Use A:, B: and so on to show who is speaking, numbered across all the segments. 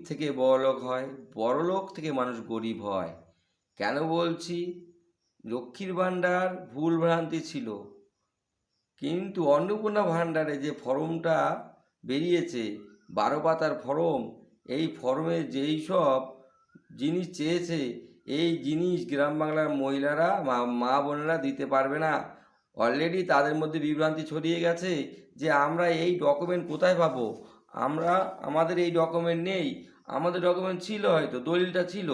A: থেকে বড়লোক হয়, বড়লোক থেকে মানুষ গরিব হয়। কেন বলছি? লক্ষ্মীর ভাণ্ডার ভুল ভ্রান্তি ছিল, কিন্তু অন্নপূর্ণা ভাণ্ডারে যে ফর্মটা বেরিয়েছে 12 পাতার ফর্ম, এই ফর্মে যেই সব জিনিস চেয়েছে, এই জিনিস গ্রাম বাংলার মহিলারা মা বোনেরা দিতে পারবে না। অলরেডি তাদের মধ্যে বিভ্রান্তি ছড়িয়ে গেছে যে আমরা এই ডকুমেন্ট কোথায় পাবো, আমাদের এই ডকুমেন্ট নেই। আমাদের ডকুমেন্ট ছিল, হয়তো দলিলটা ছিল,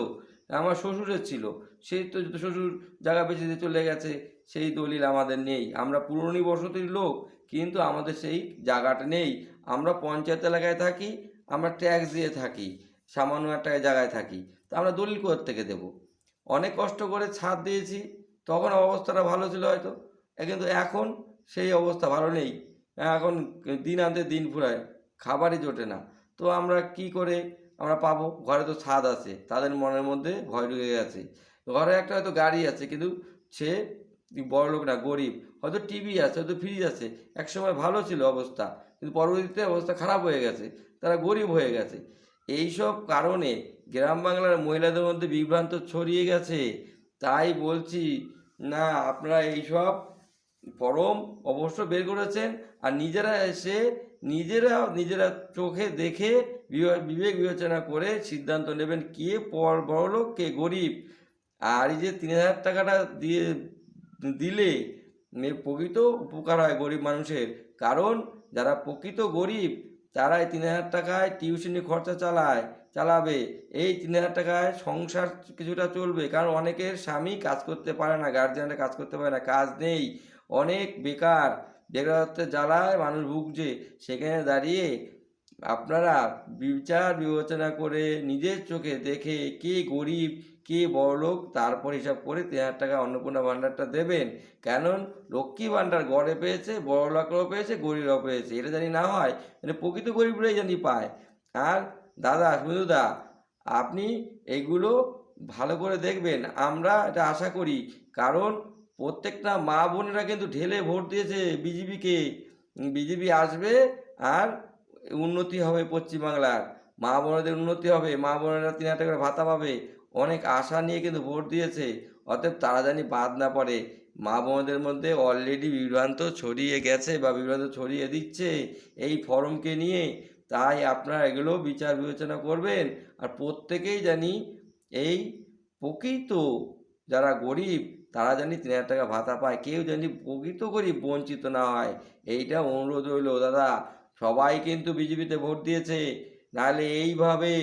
A: আমার শ্বশুরের ছিল, সেই তো শ্বশুর জায়গা বেঁচে দিয়ে চলে গেছে, সেই দলিল আমাদের নেই। আমরা পুরনো বসতির লোক, কিন্তু আমাদের সেই জায়গাটা নেই। আমরা পঞ্চায়েত এলাকায় থাকি, আমরা ট্যাক্স দিয়ে থাকি, সামান্য একটা জায়গায় থাকি, তা আমরা দলিল কোথা থেকে দেবো? অনেক কষ্ট করে ছাদ দিয়েছি, তখন অবস্থাটা ভালো ছিল হয়তো, কিন্তু এখন সেই অবস্থা ভালো নেই। এখন দিন আনতে দিন ফুরায়, খাবারই জোটে না। তো আমরা কি করে আমরা পাবো? ঘরে তো ছাদ আছে, তাদের মনের মধ্যে ভয় ঢুকে গেছে। ঘরে একটা হয়তো গাড়ি আছে, কিন্তু সে বড়লোক না, গরিব। হয়তো টিভি আছে, হয়তো ফ্রিজ আছে, একসময় ভালো ছিল অবস্থা, কিন্তু পরবর্তীতে অবস্থা খারাপ হয়ে গেছে, তারা গরিব হয়ে গেছে। এইসব কারণে গ্রাম বাংলার মহিলাদের মধ্যে বিভ্রান্ত ছড়িয়ে গেছে। তাই বলছি, না আপনারা এইসব ফরম অবশ্য বের করেছেন, আর নিজেরা এসে নিজেরা চোখে দেখে বিবেক বিবেচনা করে সিদ্ধান্ত নেবেন কে বড়লোক কে গরিব। আর এই যে 3,000 টাকাটা দিলে প্রকৃত উপকার হয় গরিব মানুষের। কারণ যারা প্রকৃত গরিব, তারা এই 3,000 টাকায় টিউশনি খরচা চালাবে, এই 3,000 টাকায় সংসার কিছুটা চলবে। কারণ অনেকের স্বামী কাজ করতে পারে না, গার্জিয়ানরা কাজ করতে পারে না, কাজ নেই, অনেক বেকারত্বের জ্বালায় মানুষ ভুগছে। সেখানে দাঁড়িয়ে আপনারা বিচার বিবেচনা করে নিজের চোখে দেখে কে গরিব কে বড়লোক, তারপর হিসাব করে 3,000 টাকা অন্নপূর্ণা ভাণ্ডারটা দেবেন। কারণ লক্ষ্মী ভাণ্ডার গড়ে পেয়েছে, বড়লোকরাও পেয়েছে, গরিবরাও পেয়েছে, এটা জানি না হয়, মানে প্রকৃত গরিবরাই জানি পায়। আর দাদা সুন্দরদা, আপনি এগুলো ভালো করে দেখবেন, আমরা এটা আশা করি। কারণ প্রত্যেকটা মা বোনেরা কিন্তু ঢেলে ভোট দিয়েছে বিজেপিকে। বিজেপি আসবে, আর উন্নতি হবে পশ্চিমবাংলার, মা বোনেদের উন্নতি হবে, মা বোনেরা 3,000 টাকা করে ভাতা পাবে, অনেক আশা নিয়ে কিন্তু ভোট দিয়েছে। অতএব তারা জানি বাদ না পড়ে। মা বোনেদের মধ্যে অলরেডি বিভ্রান্ত ছড়িয়ে গেছে বা বিভ্রান্ত ছড়িয়ে দিচ্ছে এই ফর্মকে নিয়ে। তাই আপনারা এগুলো বিচার বিবেচনা করবেন, আর প্রত্যেকেই জানি এই প্রকৃত যারা গরিব, তারা জানি 3,000 টাকা ভাতা পায়, কেউ জানি প্রকৃত গরিব বঞ্চিত না হয়। এইটা অনুরোধ রইল দাদা। সবাই কিন্তু বিজেপিতে ভোট দিয়েছে, নাহলে এইভাবে